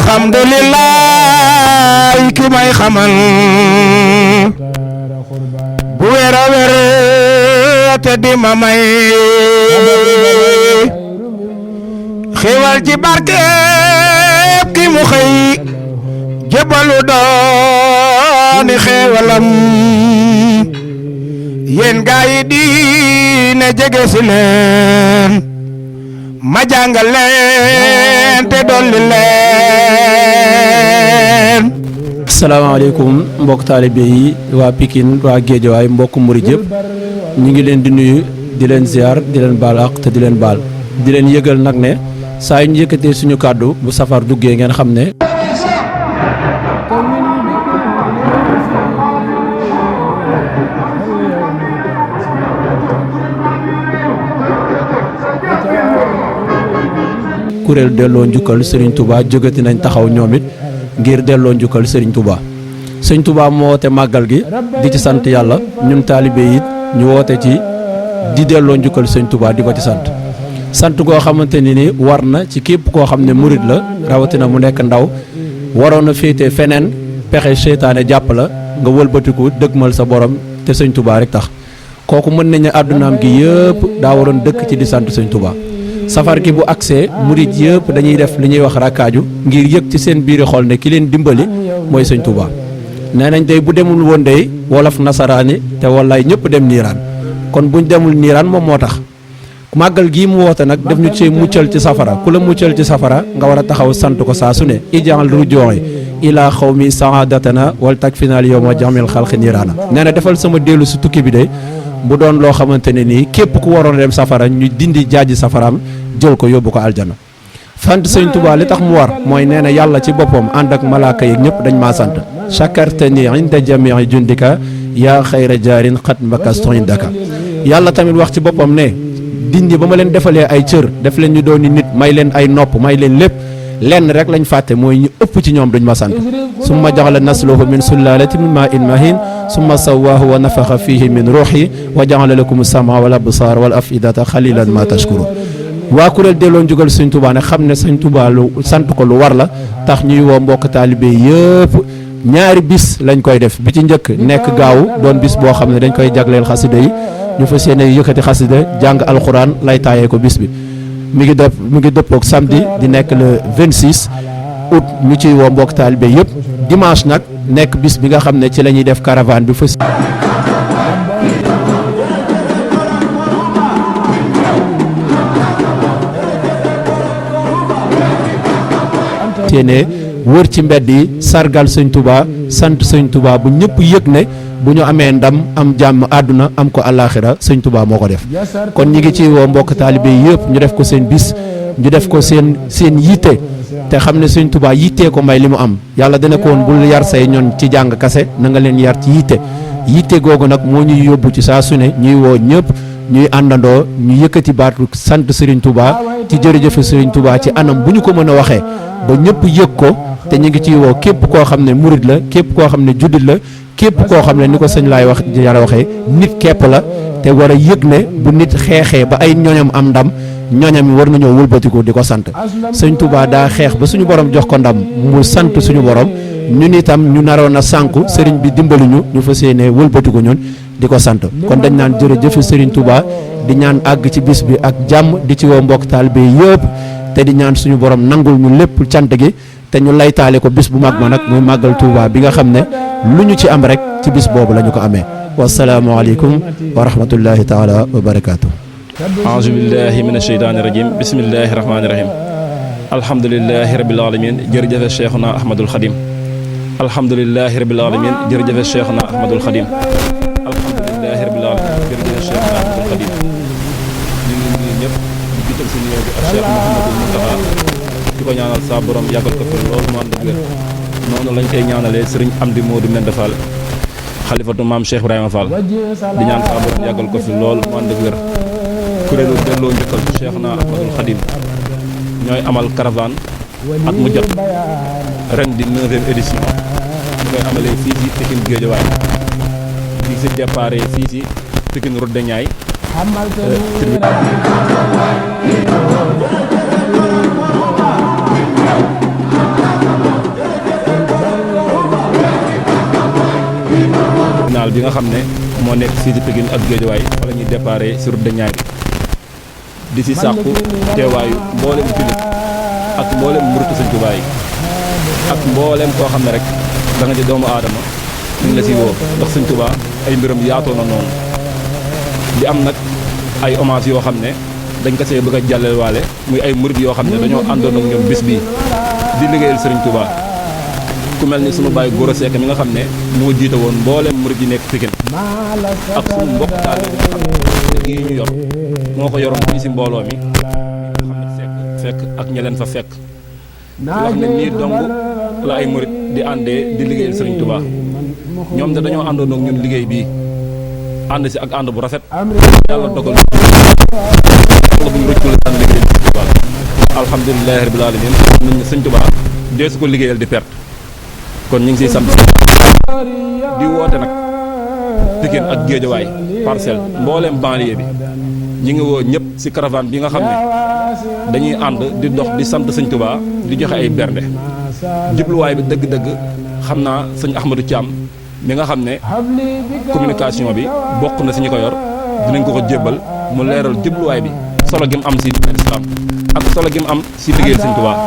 alhamdulillah ki may xamal bu wér a wér te di ma may xéwal ci barkeeb ki mu xëy jébalu dooni xéewalam yéen gaa yi diine jege si leen ma jàngal leen te dolli leen. asalaamaaleykum mbokk taalibe yi waa Pikine waa Géejawaay mbokk murid yëpp ñu ngi leen di nuyu di leen ziar di leen baal ak te di leen baal di leen yëgal nag ne saa yu ñu yëkkatee suñu kàddu bu safar duggee ngeen xam ne kuréel delloo njukkal Serigne Touba jógati nañ taxaw ñoom it ngir delloo njukkal Serigne Touba Serigne Touba moo woote màggal gi di ci sant yàlla ñun taalibe it ñu woote ci di delloo njukkal Serigne Touba di ko ci sant goo xamante ni war na ci képp koo xam ne murit la rawatina mu nekk ndaw waroon a féete feneen pexe seytaane jàpp la nga wëlbatiku dëgmal sa borom te Serigne Touba rek tax kooku mën nañu àddunaam gi yëpp daa waroon dëkk ci di sant Serigne Touba. safar gi bu agsee murit yëpp dañuy def li ñuy wax rakkaaju ngir yëg ci seen biiri xol ne ki leen dimbali mooy Sëñ Touba nee nañ day bu demul woon day wolof nasaraani te wallaay ñëpp dem niiraan kon buñ demul niiraan moom moo tax màggal gii mu woote nag def ñu ci muccal ci safara ku la muccal ci safara nga war a taxaw sant ko saa su ne ijaal rujooxi ilaa xawmi saadatana wal tak finaal yow ma jamil xalqi niiraana nee na defal sama dellu si tukki bi day bu doon loo xamante ne nii képp ku waroon dem safara ñu dindi jaaji safaraam jël ko yóbbu ko aljana sant Sëñ Tuubaa li tax mu war mooy nee na yàlla ci boppam ànd ak malaaka yi ñëpp dañ maa sant chakartani inda jamii jundika yaa xayra jaarin xat mbakastu indaka yàlla tamit wax ci boppam ne dindi ba ma leen defalee ay cër def leen ñu dooni nit may leen ay nopp may leen lépp lenn rek lañ fàtte mooy ñu ëpp ci ñoom duñ ma sant summa jaxala nasluhu min sullalati min maa in mahin summa sawaahu wa nafaxa fihi min ruuxi wa jaxala lakum sama wal absaar wal afidata xalilan ma tashkurun waa kuréel delloo njugal Sëñ Tuubaa ne xam ne Sëñ Tuubaa lu sant ko lu war la tax ñuy woo mbokk taalibe yëpp ñaari bis lañ koy def bi ci njëkk nekk gaawu doon bis boo xam ne dañ koy jagleel xasida yi ñu fas yéene yëkkati xasida jàng alxuraan lay taayee ko bis bi mi ngi dëppook samedi di nekk le 26 août ñu ciy woo mbokk taalibe yëpp dimanche nag nekk bis bi nga xam ne ci la ñuy def caravane bi fas yéene wër ci mbedd yi sargal Sëñ Touba sant Sëñ Touba bu ñëpp yëg ne bu ñu amee ndam am jàmm àdduna am ko àllaaxira Sëñ Touba moo ko def kon ñi ngi ci woo mbokk taalibe yëpp ñu def ko seen bis ñu def ko seen yitte te xam ne Sëñ Touba yittee ko may li mu am yàlla dana ko woon bul yar say ñoon ci jàng kase na nga leen yar ci yitte googu nag moo ñuy yóbbu ci saa su ne ñuy woo ñëpp ñuy àndandoo ñu yëkkati baatu sant Serigne Touba ci jërëjëfe Serigne Touba ci anam bu ñu ko mën a waxee ba ñëpp yëg ko te ñu ngi ciy woo képp koo xam ne murid la képp koo xam ne juddit la képp koo xam ne ni ko sëñ laay wax yàlla waxee nit képp la te war a yëg ne bu nit xeexee ba ay ñoñam am ndam ñoñam yi war nañoo wëlbatiku di ko sant Sëñ Touba daa xeex ba suñu borom jox ko ndam mu sant suñu borom ñun itam ñu naroon a sànku sëriñ bi dimbali ñu fas yéene wëlbatiku ñun di ko sant kon dañ naan jërëjëf Serigne Touba di ñaan àgg ci bis bi ak jàmm di ci woo mbokk taalibe yëpp te di ñaan suñu borom nangul ñu lépp cant gi te ñu laytaale ko bis bu mag ma nag muy màggal Touba bi nga xam ne lu ñu ci am rek ci bis boobu la ñu ko amee wasalaamualeykum wa rahmatullahi taala wa barakaatu. aouzu billahi min asheytaani rajim bismillahi rahmaani rahim alhamdulilahi rabil alamin jërëjëfe cheikhuna ahmadul xadim alhamdulilahi rabil alamin jërëjëfe cheikhuna ahmadul xadim alhamdulilahi rabil alamin jërëjëfe cheikhuna ahmadul xadim ñu ngi nuyu ñëpp di jiital si nuyoo bi ak cheikh Mouhamadul Mountakha di ko ñaanal saa borom yàggal ko fi loolu mu ànd ak wér noonu lañ koy ñaanalee sëriñ Amdi Modou Mende Fall xalifatu maam Cheikh Ibrahima Fall di ñaan saa borom yàggal ko fi lool mu ànd ak wér kuréelu delloo njukkal Cheikhna Ahmadul Khadim ñooy amal caravane at mu jot ren di 9e édition ñu koy amalee fii ci Pikine Guédiawaye di si départ fii ci Pikine Route de Niayes nationale bi nga xam ne moo nekk fii ci Pikine ak Guédiawaye wala ñuy déparé sur route de Niayes di si sàkku teewaayu mboolem jullit ak mboolem muritu Sëñ Tuubaa yi ak mboolem koo xam ne rek da nga ci doomu aadama ñu ngi la si woo ndax Sëñ Tuubaa ay mbiram yaatoo na noonu di am nag ay hommage yoo xam ne dañ ko see bëgg a jàllale waale muy ay murit yoo xam ne dañoo àndoon ak ñoom bis bii di liggéeyal Sëriñ Tuubaa ku mel ni sunu baay Gora Seck mi nga xam ne moo jiite woon mboolem murit yi nekk Pikine ak sunu mbokk taal bi nga xam ne gii ñu yor moo ko yoroon fii si mbooloo mi nga xam ne fekk ak ña leen fa fekk di wax ne nii dong la ay murit di àndee di liggéeyal Sëriñ Tuubaa ñoom de dañoo àndoon ak ñun liggéey bii ànd si ak ànd bu rafet yàlla dogal la buñu rëccu la daan liggéeyal Sëriñ Tuubaa alhamdulilahi rabbil alamin nit ñi Sëriñ Tuubaa dee su ko liggéeyal di perte kon ñu ngi siy sant di woote nag Pikine ak Guédiawaye Parcelles mbooleem banlieue bi ñi ngi woo ñëpp si caravane bi nga xam ne dañuy ànd di dox di sant Sëñ Tuubaa di joxe ay bernde jubluwaay bi dëgg-dëgg xam naa sëñ Ahmadou Thiam mi nga xam ne communication bi bokk na si ñi ko yor dinañ ko jébbal mu leeral jubluwaay bi solo gi mu am si islam ak solo gi mu am si liggéeyal Sëñ Tuubaa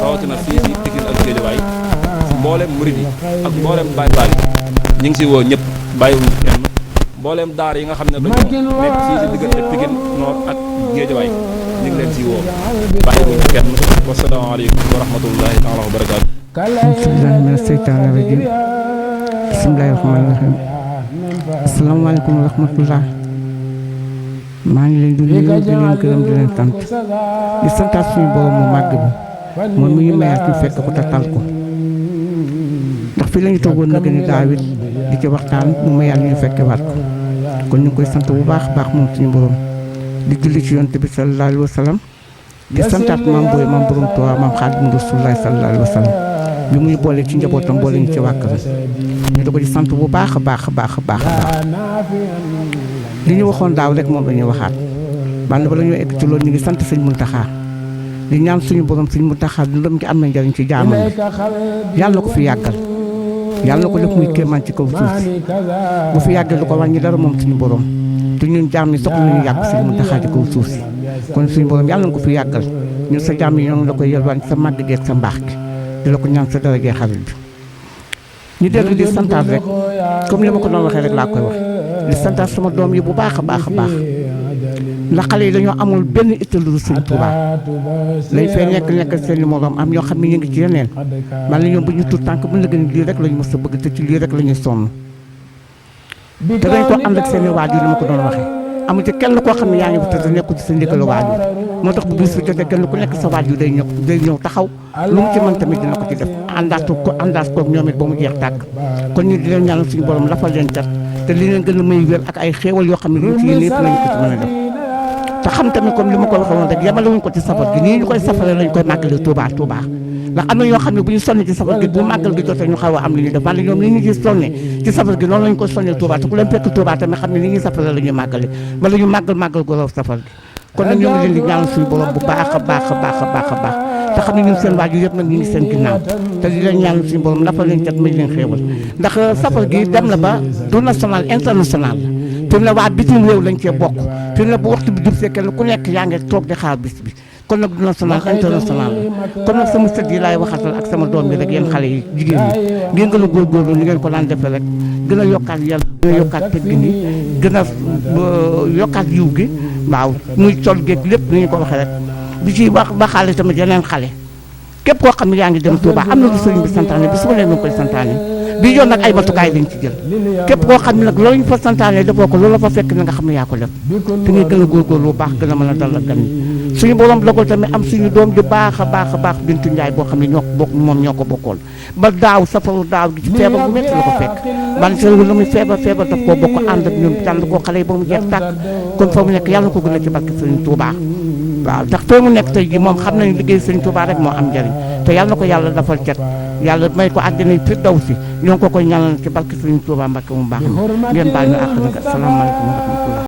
rawatina fii si Pikine ak Guédiawaye mboolem murid yi ak mboolem baay baay yi ñu ngi si woo ñëpp bàyyiwuñu kenn mboolem daar yi nga xam ne dañoo nekk fii si diggante Pikine Nord ak Guédiawaye ñu ngi leen si woo bàyyiwuñu kenn wasalaamaaleykum wa rahmatullahi taala wa barakaatu. bismillahi mina seytaani rajim bismillahi rahmaani rahim asalaamaaleykum wa rahmatullah maa ngi leen di nuyu di leen gërëm di leen sant di santaat suñu borom mu màgg bi moom mi ñu mayaat ñu fekk ko te tal ko ndax fii la ñu toogoon nag ni daawit di ci waxtaan mu mayaat ñu fekke waat ko kon ñu ngi koy sant bu baax baax moom suñu borom di julli ci yonent bi sallallahu alayhi wa sallam di santaat maam booy maam borom Tuubaa maam Xaadimu Rasuulillaahi sallallahu alayhi wa sallam bi muy boole ci njabootam boole ñu ci wàkkam ñu di ko di sant bu baax a baax a baax a baax a baax li ñu waxoon daaw rek moom la ñuy waxaat bànn ba la ñoo egg ci loolu ñu ngi sant sëñ Muntaxaa di ñaan suñu borom sëñ Muntaxaa dundam ci am na njariñ ci jaamam yi yàlla na ko fi yàggal yàlla na ko def muy kéemaan ci kaw suuf si bu fi yàggal lu ko wàññi dara moom suñu borom te ñun jaam yi soxla nañu yàgg sëñ Muntaxaa ci kaw suuf si kon suñu borom yàlla na ko fi yàggal ñun sa jaam yi ñoo ngi la koy yelwaan sa màgg geeg sa mbaax gi di la ko ñaan sa darajee xarit bi ñu dellu di santaat rek comme li ma ko doon waxee rek laa koy wax di santaat sama doom yi bu baax a baax a baax ndax xale yi dañoo amul benn itte lu dul Sëñ Tuubaa lañ fay nekk seen i moroom am ñoo xam ne ñu ngi ci yeneen man la ñoom bu ñu tuut tànk bu ñu la gën lii rek lañu mës a bëgg te ci lii rek la ñuy sonn te dañ ko ànd ak seen i waajur li ma ko doon waxee amul ci kenn koo xam ne yaa ngi fi te nekkul ci sa ndigalu waajur moo tax bu bis bi jotee kenn ku nekk sa waajur day ñëw taxaw lu mu ci mën tamit dina ko ci def àndaat koog ñoom it ba mu jeex tàkk kon ñu di leen ñaanal suñu borom lafal leen cat te li leen gën a may wér ak ay xéewal yoo xam ne luñ ci yéen yëpp lañ ko ci mën a def te xam tamit comme li ma ko waxee woon rek yemale wuñ ko ci safar gi nii ñu koy safaree lañ koy màggale Touba ndax am na ñoo xam ne bu ñu sonne ci safar gi bu màggal gi jotee ñu xaw a am li ñuy def wante ñoom li ñu gis sonne ci safar gi noonu lañ ko sonne Touba te ku leen fekk Touba tamit xam ne li ñuy safaree la ñuy màggale wala ñu màggal gu raw safar gi kon nag ñoo ngi leen di ñaanal suñu borom bu baax a baax a baax a baax a baax te xam ne ñun seen waajur yëpp nag ñu ngi seen ginnaaw te di leen ñaanal suñu borom lafa leen cat may leen xéewal ndax safar gi dem na ba du national international fi mu ne waa bitim réew lañ cee bokk fi mu ne bu waxtu bi jub see kenn ku nekk yaa ngi toog di xaar bis bi kon nag du national international la kon nag sama sët yi laay waxatal ak sama doom yi rek yéen xale yi jigéen ñi ngeen gën a góorgóorlu ni ngeen ko daan defee rek gën a yokkaat yàlla gën a yokkaat teggin yi gën a yokkaat yiw gi waaw muy col géeg lépp ni ñu ko waxee rek di ci ba xaale tamit yeneen xale képp koo xam ne yaa ngi dem Touba am na lu sëriñ bi santaane bi su ma leen ñu koy santaane bii yoon nag ay matukaay lañ ci jël képp koo xam ne nag loolu ñu fa santaane defoo ko loolu la fa fekk na nga xam ne yaa ko def te ngay gën a góorgóorlu bu baax gën a mën a dal ak gan yi suñu borom dogal tamit am suñu doom ju baax a baax a baax Bintu Njaay boo xam ne ñoo ko bokk moom ñoo ko bokkoon ba daaw safaru daaw gi ci feebar bu métti la ko fekk man seen lu muy feebar daf koo bokk ànd ak ñun tànn koo xale yi ba mu jeex tàkk kon fa mu nekk yàlla ko gën a ci barke Sëriñ Tuubaa waaw ndax foo mu nekk tey ji moom xam nañu liggéey Sëriñ Tuubaa rek moo am njëriñ te yàlla na ko yàlla dafal cet yàlla may ko àddina firdawsi ñoo ngi ko koy ñaanal ci barke Sëriñ Tuubaa Mbàkke mu baax ma ngeen baal ñu àq nag asalaamaaleykum wa rahmatullah